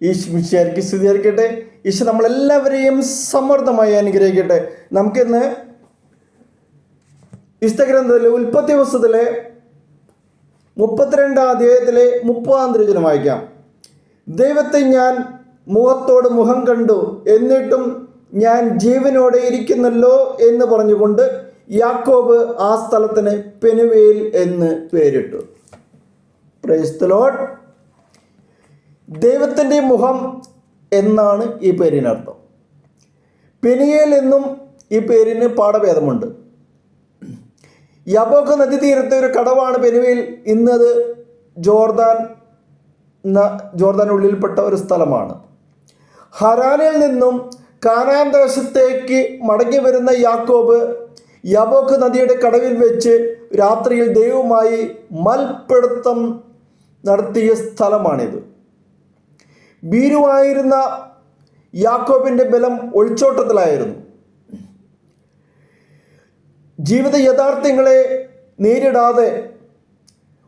ഈശ്വരിക്ക് സ്തുതിയായിരിക്കട്ടെ. ഈശോ നമ്മളെല്ലാവരെയും സമൃദ്ധമായി അനുഗ്രഹിക്കട്ടെ. നമുക്കിന്ന് വിശുദ്ധഗ്രന്ഥത്തിലെ ഉൽപ്പത്തി പുസ്തകത്തിലെ 32-ാം അധ്യായത്തിലെ 30-ാം തിരുവചനം വായിക്കാം. ദൈവത്തെ ഞാൻ മുഖത്തോട് മുഖം കണ്ടു, എന്നിട്ടും ഞാൻ ജീവനോടെ ഇരിക്കുന്നല്ലോ എന്ന് പറഞ്ഞുകൊണ്ട് യാക്കോബ് ആ സ്ഥലത്തിന് പെനുവേൽ എന്ന് പേരിട്ടു. Praise the Lord. ദൈവത്തിൻ്റെ മുഖം എന്നാണ് ഈ പേരിനർത്ഥം. പെനുവേൽ എന്നും ഈ പേരിന് പാഠഭേദമുണ്ട്. യബോക്ക് നദീതീരത്തെ ഒരു കടവാണ് പെനുവേൽ. ഇന്നത് ജോർദാനുള്ളിൽപ്പെട്ട ഒരു സ്ഥലമാണ്. ഹരാനിൽ നിന്നും കാനാൻ ദേശത്തേക്ക് മടങ്ങി വരുന്ന യാക്കോബ് യബോക്ക് നദിയുടെ കടവിൽ വെച്ച് രാത്രിയിൽ ദൈവവുമായി മൽപ്പിടുത്തം നടത്തിയ സ്ഥലമാണിത്. ഭീരുവായിരുന്ന യാക്കോബിൻ്റെ ബലം ഒളിച്ചോട്ടത്തിലായിരുന്നു. ജീവിത യാഥാർത്ഥ്യങ്ങളെ നേരിടാതെ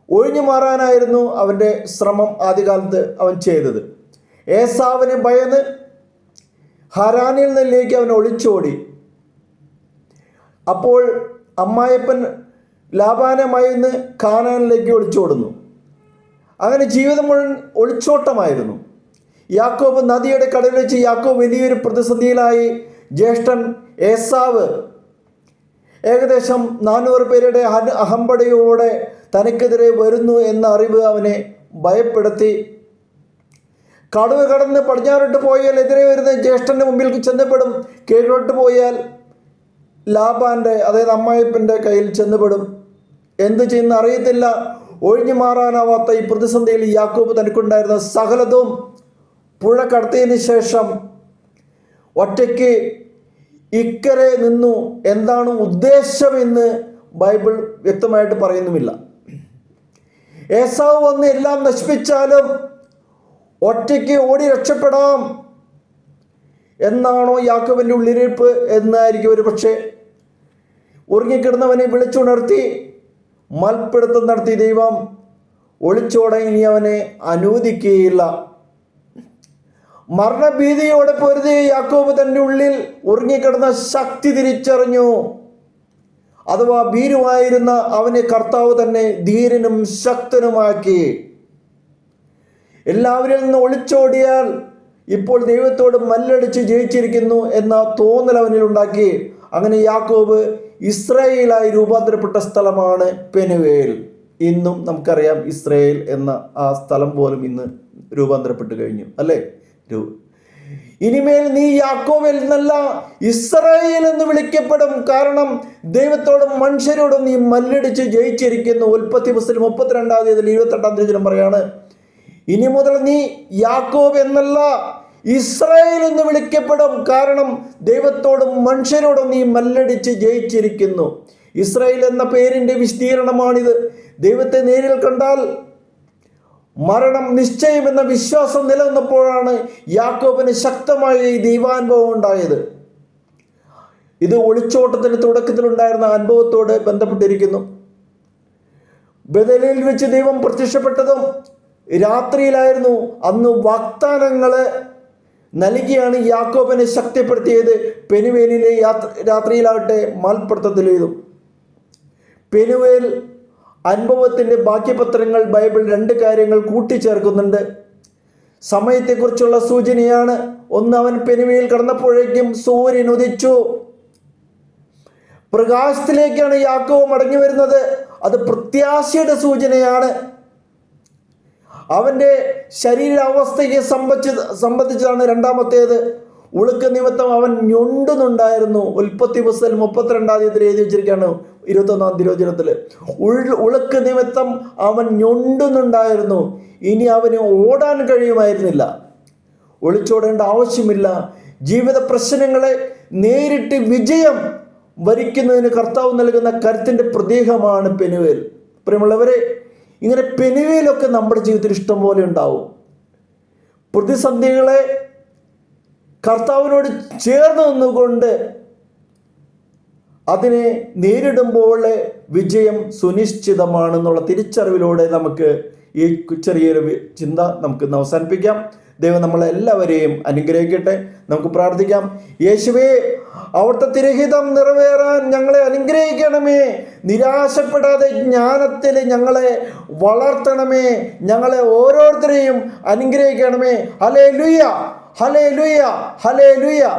ഒഴിഞ്ഞു മാറാനായിരുന്നു അവൻ്റെ ശ്രമം. ആദ്യകാലത്ത് അവൻ ചെയ്തത്. ഏസാവിനെ ഭയന്ന് ഹരാനിൽ നിന്നിലേക്ക് അവൻ ഒളിച്ചോടി. അപ്പോൾ അമ്മായപ്പൻ ലാബാനെ ഭയന്ന് കാനാനിലേക്ക് ഒളിച്ചോടുന്നു. അങ്ങനെ ജീവിതം മുഴുവൻ ഒളിച്ചോട്ടമായിരുന്നു. യാക്കോബ് നദിയുടെ കടലിൽ വെച്ച് യാക്കോബ് വലിയൊരു പ്രതിസന്ധിയിലായി. ജ്യേഷ്ഠൻ ഏസാവ് ഏകദേശം 400 പേരുടെ അഹമ്പടയോടെ തനിക്കെതിരെ വരുന്നു എന്ന അറിവ് അവനെ ഭയപ്പെടുത്തി. കടവ് കടന്ന് പടിഞ്ഞാറോട്ട് പോയാൽ എതിരെ വരുന്ന ജ്യേഷ്ഠൻ്റെ മുമ്പിൽ ചെന്നപ്പെടും. കീഴോട്ട് പോയാൽ ലാബാൻ്റെ, അതായത് അമ്മായപ്പൻ്റെ കയ്യിൽ ചെന്നപ്പെടും. എന്തു ചെയ്യുന്ന അറിയത്തില്ല. ഒഴിഞ്ഞു മാറാനാവാത്ത ഈ പ്രതിസന്ധിയിൽ യാക്കോബ് തനിക്കുണ്ടായിരുന്ന സകലതും പുഴ കടത്തിയതിന് ശേഷം ഒറ്റയ്ക്ക് ഇക്കരെ നിന്നു. എന്താണ് ഉദ്ദേശമെന്ന് ബൈബിൾ വ്യക്തമായിട്ട് പറയുന്നുമില്ല. ഏസാവ് വന്ന് എല്ലാം നശിപ്പിച്ചാലും ഒറ്റയ്ക്ക് ഓടി രക്ഷപ്പെടാം എന്നാണോ യാക്കോബിൻ്റെ ഉള്ളിരിപ്പ് എന്നായിരിക്കും ഒരു പക്ഷേ. ഉറങ്ങിക്കിടന്നവനെ വിളിച്ചുണർത്തി മൽപ്പിടുത്തം നടത്തി ദൈവം ഒളിച്ചോടാൻ ഇനി അവനെ അനുവദിക്കുകയില്ല. മരണഭീതിയോടെ പൊരുതിയ യാക്കോബ് തൻ്റെ ഉള്ളിൽ ഉറങ്ങിക്കിടന്ന ശക്തി തിരിച്ചറിഞ്ഞു. അഥവാ ഭീരുവായിരുന്ന അവനെ കർത്താവ് തന്നെ ധീരനും ശക്തനുമാക്കി. എല്ലാവരിൽ നിന്ന് ഒളിച്ചോടിയാൽ ഇപ്പോൾ ദൈവത്തോട് മല്ലടിച്ച് ജയിച്ചിരിക്കുന്നു എന്ന തോന്നൽ അവനിൽ ഉണ്ടാക്കി. അങ്ങനെ യാക്കോബ് ഇസ്രായേലായി രൂപാന്തരപ്പെട്ട സ്ഥലമാണ് പെനുവേൽ. ഇന്നും നമുക്കറിയാം ഇസ്രായേൽ എന്ന ആ സ്ഥലം പോലും ഇന്ന് രൂപാന്തരപ്പെട്ട് കഴിഞ്ഞു, അല്ലേ? ഇനിമേൽ നീ യാക്കോബ് എന്നല്ല ഇസ്രായേൽ എന്ന് വിളിക്കപ്പെടും. കാരണം ദൈവത്തോടും മനുഷ്യരോടും നീ മല്ലടിച്ച് ജയിച്ചിരിക്കുന്നു. ഉൽപ്പത്തി പുസ്തകം 32-ാം അധ്യായത്തിൽ 28-ാം തിരുവചനം പറയാണ്, ഇനി മുതൽ നീ യാക്കോബ് എന്നല്ല ഇസ്രായേൽ എന്ന് വിളിക്കപ്പെടും. കാരണം ദൈവത്തോടും മനുഷ്യരോടും നീ മല്ലടിച്ച് ജയിച്ചിരിക്കുന്നു. ഇസ്രായേൽ എന്ന പേരിൻ്റെ വിശദീകരണമാണിത്. ദൈവത്തെ നേരിൽ കണ്ടാൽ മരണം നിശ്ചയം എന്ന വിശ്വാസം നിലനിന്നപ്പോഴാണ് യാക്കോബിന് ശക്തമായ ഈ ദൈവാനുഭവം ഉണ്ടായത്. ഇത് ഒളിച്ചോട്ടത്തിന് തുടക്കത്തിലുണ്ടായിരുന്ന അനുഭവത്തോട് ബന്ധപ്പെട്ടിരിക്കുന്നു. ബഥേലിൽ വെച്ച് ദൈവം പ്രത്യക്ഷപ്പെട്ടതും രാത്രിയിലായിരുന്നു. അന്ന് വാഗ്ദാനങ്ങൾ നൽകിയാണ് യാക്കോബിനെ ശക്തിപ്പെടുത്തിയത്. പെനുവേലിലെ രാത്രിയിലാകട്ടെ മൽപ്പിടുത്തത്തിലേതും. പെനുവേൽ അനുഭവത്തിൻ്റെ ബാക്കിപത്രങ്ങൾ ബൈബിൾ 2 കാര്യങ്ങൾ കൂട്ടിച്ചേർക്കുന്നുണ്ട്. സമയത്തെക്കുറിച്ചുള്ള സൂചനയാണ്. ഒന്ന്, അവൻ പെനുവേൽ കടന്നപ്പോഴേക്കും സൂര്യൻ ഉദിച്ചു. പ്രകാശത്തിലേക്കാണ് യാക്കോബ് മടങ്ങി വരുന്നത്. അത് പ്രത്യാശയുടെ സൂചനയാണ്. അവൻ്റെ ശരീരാവസ്ഥയെ സംബന്ധിച്ചാണ് രണ്ടാമത്തേത്. ഉളുക്ക് നിമിത്തം അവൻ ഞൊണ്ടുന്നുണ്ടായിരുന്നു. ഉൽപ്പത്തി പുസ്തകം 32-ാം അധ്യായത്തിൽ എഴുതി വെച്ചിരിക്കുകയാണ് 21-ാം തിരുവചനത്തിൽ. ഉളുക്ക് നിമിത്തം അവൻ ഞൊണ്ടുന്നുണ്ടായിരുന്നു. ഇനി അവന് ഓടാൻ കഴിയുമായിരുന്നില്ല. ഒളിച്ചോടേണ്ട ആവശ്യമില്ല. ജീവിത പ്രശ്നങ്ങളെ നേരിട്ട് വിജയം വരിക്കുന്നതിന് കർത്താവ് നൽകുന്ന കരുത്തിൻ്റെ പ്രതീകമാണ് പെനുവേൽ. പ്രിയമുള്ളവരെ, ഇങ്ങനെ പെനുവേലൊക്കെ നമ്മുടെ ജീവിതത്തിൽ ഇഷ്ടം പോലെ ഉണ്ടാവും. പ്രതിസന്ധികളെ കർത്താവിനോട് ചേർന്ന് നിന്നുകൊണ്ട് അതിനെ നേരിടുമ്പോൾ വിജയം സുനിശ്ചിതമാണെന്നുള്ള തിരിച്ചറിവിലൂടെ നമുക്ക് ഈ ചെറിയൊരു ചിന്ത നമുക്ക് അവസാനിപ്പിക്കാം. ദൈവം നമ്മളെല്ലാവരെയും അനുഗ്രഹിക്കട്ടെ. നമുക്ക് പ്രാർത്ഥിക്കാം. യേശുവേ, അവിടുത്തെ തിരഹിതം നിറവേറാൻ ഞങ്ങളെ അനുഗ്രഹിക്കണമേ. നിരാശപ്പെടാതെ ജ്ഞാനത്തിൽ ഞങ്ങളെ വളർത്തണമേ. ഞങ്ങളെ ഓരോരുത്തരെയും അനുഗ്രഹിക്കണമേ. Hallelujah, hallelujah, hallelujah.